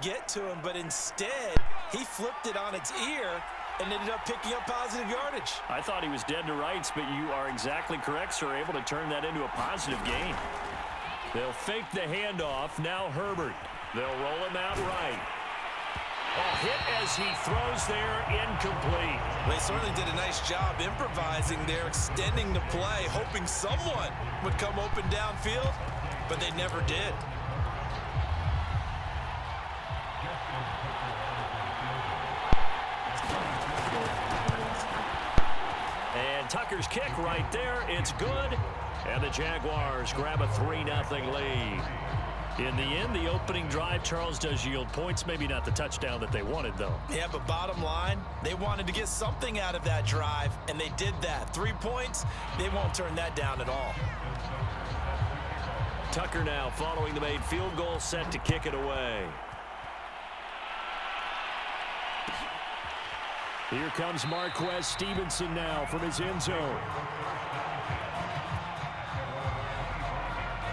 get to him, but instead he flipped it on its ear and ended up picking up positive yardage. I thought he was dead to rights, but you are exactly correct, sir. Able to turn that into a positive gain. They'll fake the handoff. Now Herbert. They'll roll him out right. A hit as he throws there, incomplete. They certainly did a nice job improvising there, extending the play, hoping someone would come open downfield, but they never did. And Tucker's kick right there. It's good. And the Jaguars grab a 3-0 lead. In the end, the opening drive, Charles, does yield points. Maybe not the touchdown that they wanted, though. Yeah, but bottom line, they wanted to get something out of that drive, and they did that. 3 points, they won't turn that down at all. Tucker now following the made field goal, set to kick it away. Here comes Marquez Stevenson now from his end zone.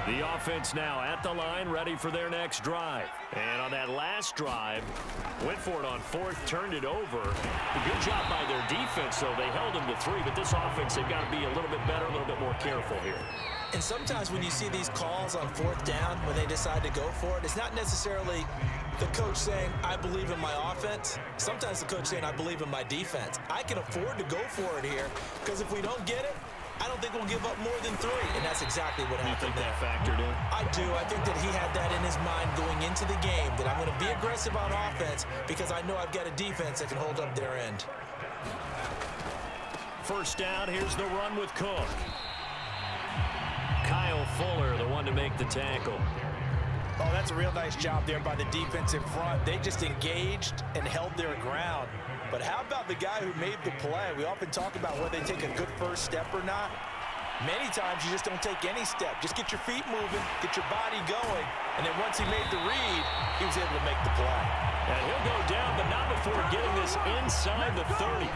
The offense now at the line, ready for their next drive. And on that last drive, went for it on fourth, turned it over. A good job by their defense, though. They held them to 3, but this offense, they've got to be a little bit better, a little bit more careful here. And sometimes when you see these calls on fourth down, when they decide to go for it, it's not necessarily the coach saying, I believe in my offense. Sometimes the coach saying, I believe in my defense. I can afford to go for it here, because if we don't get it, I don't think we'll give up more than 3, and that's exactly what happened. You think that factored in? I do. I think that he had that in his mind going into the game, that I'm going to be aggressive on offense because I know I've got a defense that can hold up their end. First down, here's the run with Cook. Kyle Fuller, the one to make the tackle. Oh, that's a real nice job there by the defense in front. They just engaged and held their ground. But how about the guy who made the play? We often talk about whether they take a good first step or not. Many times you just don't take any step. Just get your feet moving, get your body going, and then once he made the read, he was able to make the play. And he'll go down, but not before getting this inside the 30.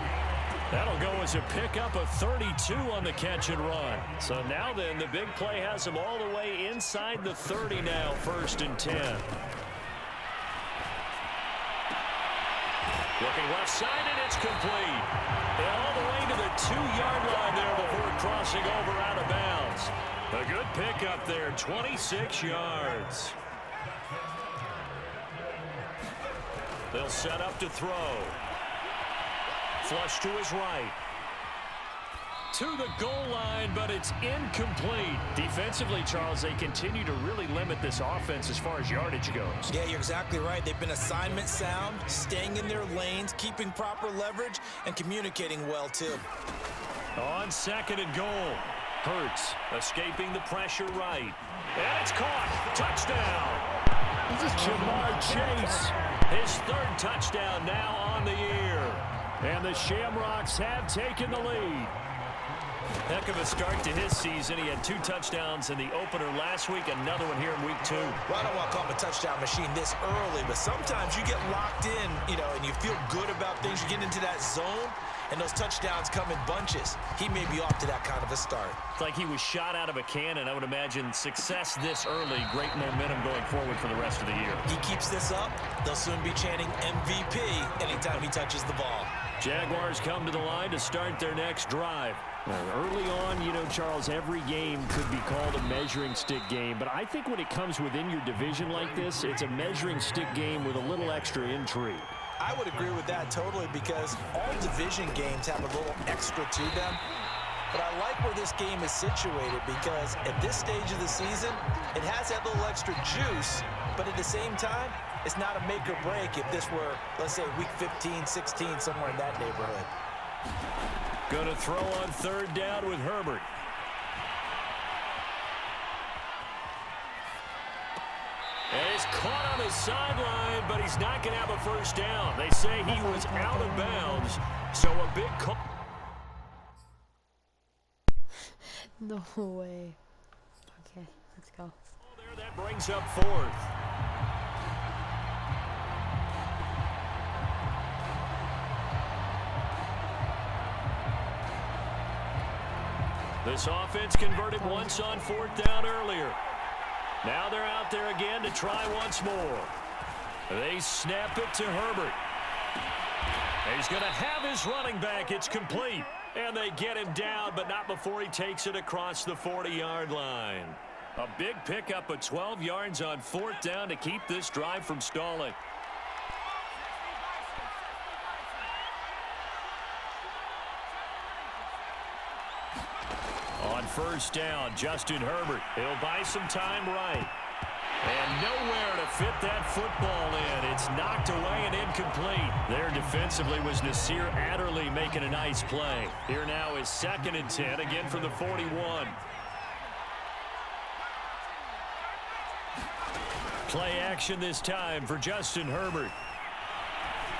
That'll go as a pickup of 32 on the catch and run. So now then, the big play has him all the way inside the 30 now, 1st and 10. Looking left side, and it's complete. All the way to the 2-yard line there before crossing over out of bounds. A good pickup there, 26 yards. They'll set up to throw. Flush to his right. To the goal line, but it's incomplete. Defensively, Charles, they continue to really limit this offense as far as yardage goes. Yeah, you're exactly right. They've been assignment sound, staying in their lanes, keeping proper leverage, and communicating well, too. On 2nd and goal. Hurts escaping the pressure right. And it's caught. Touchdown. This is Jamar Chase. His 3rd touchdown now on the year. And the Shamrocks have taken the lead. Heck of a start to his season. He had 2 touchdowns in the opener last week, another one here in week 2. Well, I don't want to call him a touchdown machine this early, but sometimes you get locked in, and you feel good about things. You get into that zone, and those touchdowns come in bunches. He may be off to that kind of a start. It's like he was shot out of a cannon. I would imagine success this early, great momentum going forward for the rest of the year. He keeps this up, they'll soon be chanting MVP anytime he touches the ball. Jaguars come to the line to start their next drive. Early on, Charles, every game could be called a measuring stick game, but I think when it comes within your division like this, it's a measuring stick game with a little extra intrigue. I would agree with that totally, because all division games have a little extra to them. But I like where this game is situated, because at this stage of the season, it has that little extra juice, but at the same time, it's not a make or break if this were, let's say, week 15, 16, somewhere in that neighborhood. Going to throw on 3rd down with Herbert. And he's caught on the sideline, but he's not going to have a first down. They say he was out of bounds, so a big call. No way. Okay, let's go. There, that brings up 4th. This offense converted once on 4th down earlier. Now they're out there again to try once more. They snap it to Herbert. He's going to have his running back. It's complete. And they get him down, but not before he takes it across the 40-yard line. A big pickup of 12 yards on 4th down to keep this drive from stalling. On 1st down, Justin Herbert. He'll buy some time right. And nowhere to fit that football in. It's knocked away and incomplete. There defensively was Nasir Adderley making a nice play. Here now is 2nd and 10, again from the 41. Play action this time for Justin Herbert.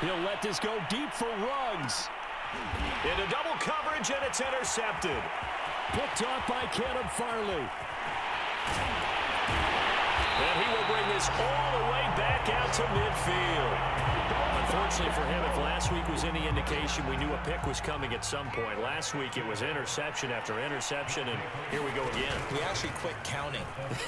He'll let this go deep for Ruggs. Into double coverage, and it's intercepted. Picked off by Caleb Farley. And he will bring this all the way back out to midfield. Unfortunately for him, if last week was any indication, we knew a pick was coming at some point. Last week it was interception after interception, and here we go again. We actually quit counting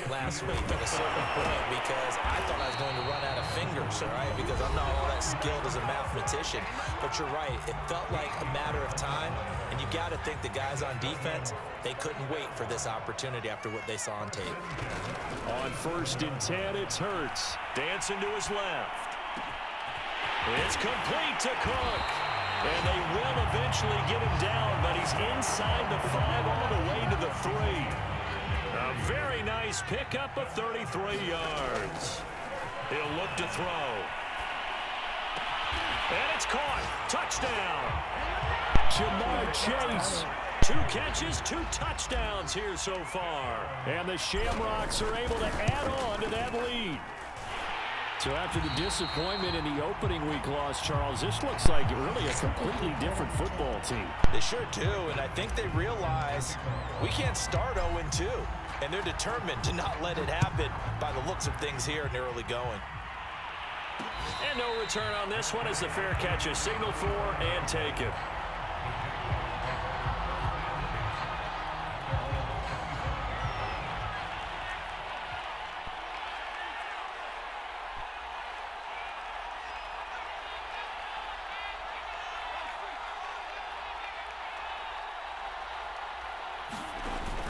last week at a certain point because I thought I was going to run out of fingers, right? Because I'm not all that skilled as a mathematician. But you're right. It felt like a matter of time, and you got to think the guys on defense, they couldn't wait for this opportunity after what they saw on tape. On 1st and 10, it's Hurts. Dancing to his left. It's complete to Cook. And they will eventually get him down, but he's inside the 5 all the way to the 3. A very nice pickup of 33 yards. He'll look to throw. And it's caught. Touchdown. Jamar Chase. 2 catches, 2 touchdowns here so far. And the Shamrocks are able to add on to that lead. So after the disappointment in the opening week loss, Charles, this looks like really a completely different football team. They sure do, and I think they realize we can't start 0-2. And they're determined to not let it happen by the looks of things here in the early going. And no return on this one as the fair catch is signaled for and taken.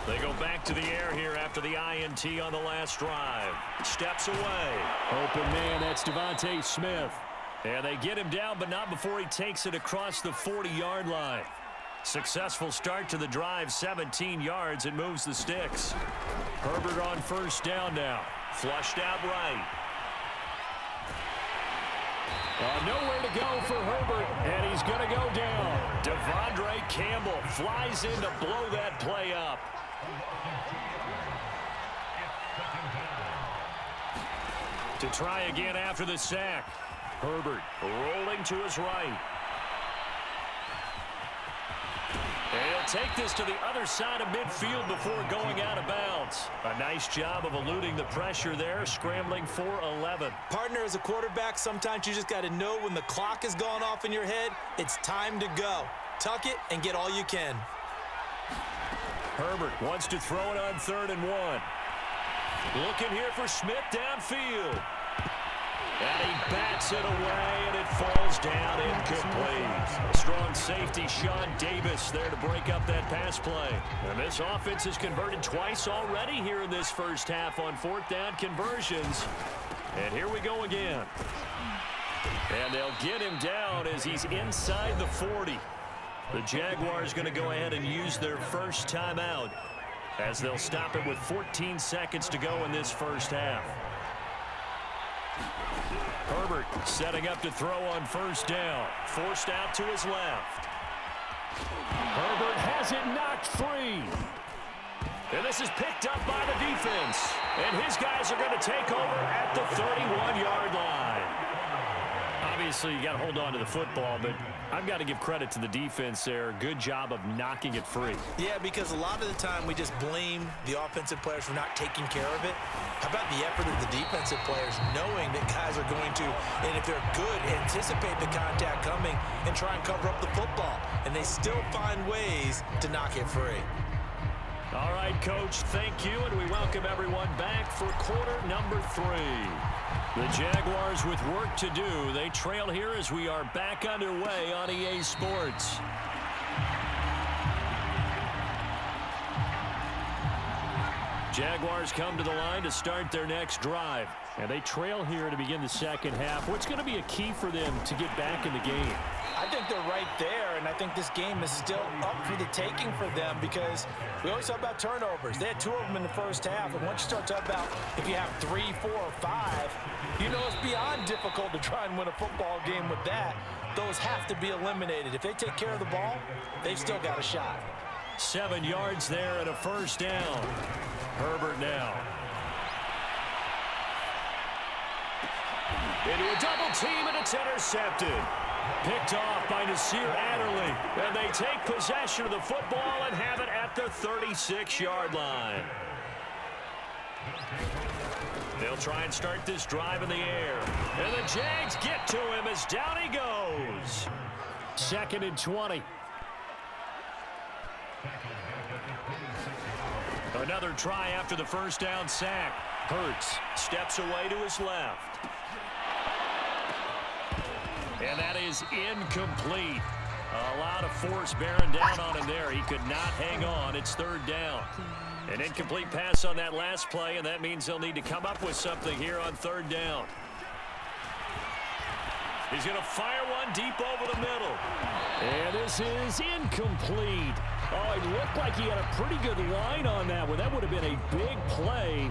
They go back to the air here after the INT on the last drive. Steps away. Open man, that's Devontae Smith. And they get him down, but not before he takes it across the 40-yard line. Successful start to the drive, 17 yards, and moves the sticks. Herbert on 1st down now. Flushed out right. Nowhere to go for Herbert, and he's going to go down. Devondre Campbell flies in to blow that play up. To try again after the sack. Herbert rolling to his right. And he'll take this to the other side of midfield before going out of bounds. A nice job of eluding the pressure there, scrambling for 11. Partner, as a quarterback, sometimes you just got to know when the clock has gone off in your head, it's time to go. Tuck it and get all you can. Herbert wants to throw it on 3rd and 1. Looking here for Smith downfield. And he bats it away, and it falls down incomplete. Strong safety, Sean Davis, there to break up that pass play. And this offense has converted twice already here in this first half on 4th down conversions. And here we go again. And they'll get him down as he's inside the 40. The Jaguars going to go ahead and use their first timeout as they'll stop it with 14 seconds to go in this first half. Herbert setting up to throw on 1st down. Forced out to his left. Herbert has it knocked free. And this is picked up by the defense. And his guys are going to take over at the 31-yard line. Obviously, you got to hold on to the football, but I've got to give credit to the defense there. Good job of knocking it free. Yeah, because a lot of the time we just blame the offensive players for not taking care of it. How about the effort of the defensive players knowing that guys are going to, and if they're good, anticipate the contact coming and try and cover up the football. And they still find ways to knock it free. All right, Coach, thank you, and we welcome everyone back for quarter number 3. The Jaguars with work to do. They trail here as we are back underway on EA Sports. Jaguars come to the line to start their next drive. And they trail here to begin the second half. What's going to be a key for them to get back in the game? I think they're right there, and I think this game is still up for the taking for them because we always talk about turnovers. They had 2 of them in the first half, and once you start talking about if you have 3, 4, or 5, you know it's beyond difficult to try and win a football game with that. Those have to be eliminated. If they take care of the ball, they've still got a shot. 7 yards there and a first down. Herbert now. Into a double team, and it's intercepted. Picked off by Nasir Adderley. And they take possession of the football and have it at the 36-yard line. They'll try and start this drive in the air. And the Jags get to him as down he goes. 2nd and 20. Another try after the first down sack. Hurts steps away to his left. And that is incomplete. A lot of force bearing down on him there. He could not hang on. It's 3rd down. An incomplete pass on that last play, and that means they'll need to come up with something here on 3rd down. He's going to fire one deep over the middle. And this is incomplete. Oh, it looked like he had a pretty good line on that one. That would have been a big play,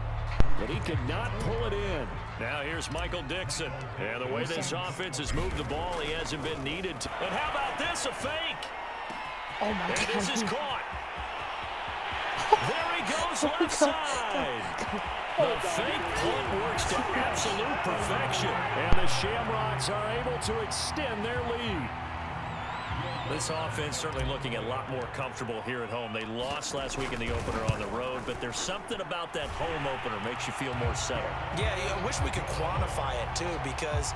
but he could not pull it in. Now here's Michael Dixon. And the way this offense has moved the ball, he hasn't been needed to. And how about this, a fake? Oh, my God. And this is caught. There he goes left side. The fake punt works to absolute perfection. And the Shamrocks are able to extend their lead. This offense certainly looking a lot more comfortable here at home. They lost last week in the opener on the road, but there's something about that home opener makes you feel more settled. Yeah, I wish we could quantify it, too, because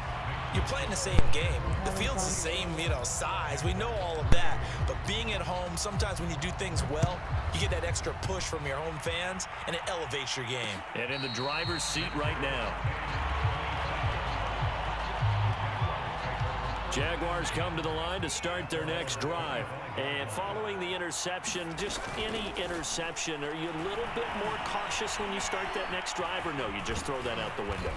you're playing the same game. The field's the same, size. We know all of that. But being at home, sometimes when you do things well, you get that extra push from your home fans, and it elevates your game. And in the driver's seat right now. Jaguars come to the line to start their next drive. And following the interception, just any interception, are you a little bit more cautious when you start that next drive, or no, you just throw that out the window?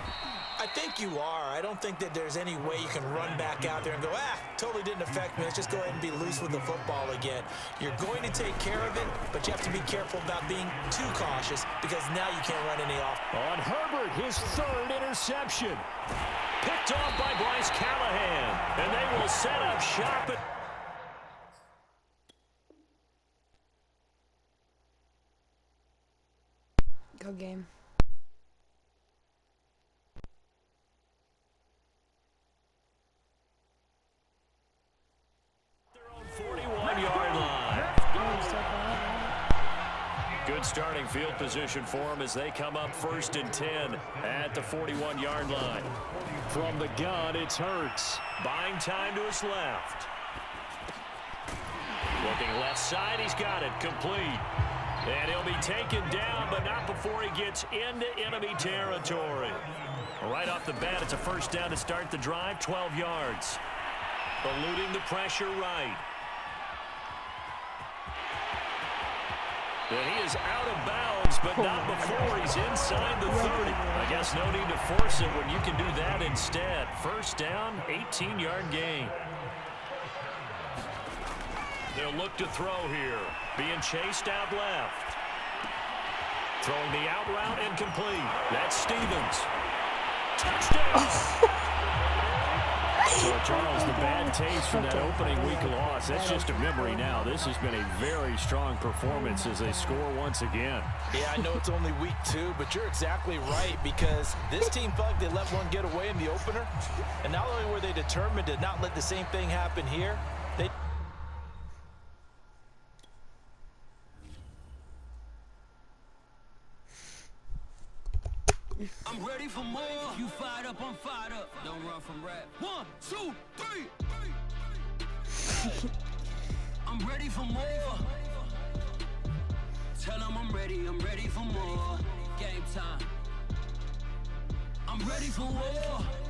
I think you are. I don't think that there's any way you can run back out there and go, totally didn't affect me. Let's just go ahead and be loose with the football again. You're going to take care of it, but you have to be careful about being too cautious because now you can't run any off. On Herbert, his 3rd interception. Picked off by Bryce Callahan. And they will set up shop at... Go game. Their own 41-yard line. Good starting field position for them as they come up 1st and 10 at the 41-yard line. From the gun, it's Hurts. Buying time to his left. Looking left side, he's got it. Complete. And he'll be taken down, but not before he gets into enemy territory. Right off the bat, it's a first down to start the drive, 12 yards. Eluding the pressure right. And he is out of bounds, but not before he's inside the 30. I guess no need to force it when you can do that instead. First down, 18-yard gain. They'll look to throw here. Being chased out left. Throwing the out route incomplete. That's Stevens. Touchdown! So, Charles, the bad taste from that opening week loss, that's just a memory now. This has been a very strong performance as they score once again. Yeah, I know it's only week 2, but you're exactly right because this team felt like they let one get away in the opener. And not only were they determined to not let the same thing happen here, they... I'm ready for more. If you fired up, I'm fired up. Don't run from rap. 1, 2, 3. I'm ready for more. Tell them I'm ready for more. Game time. I'm ready for war.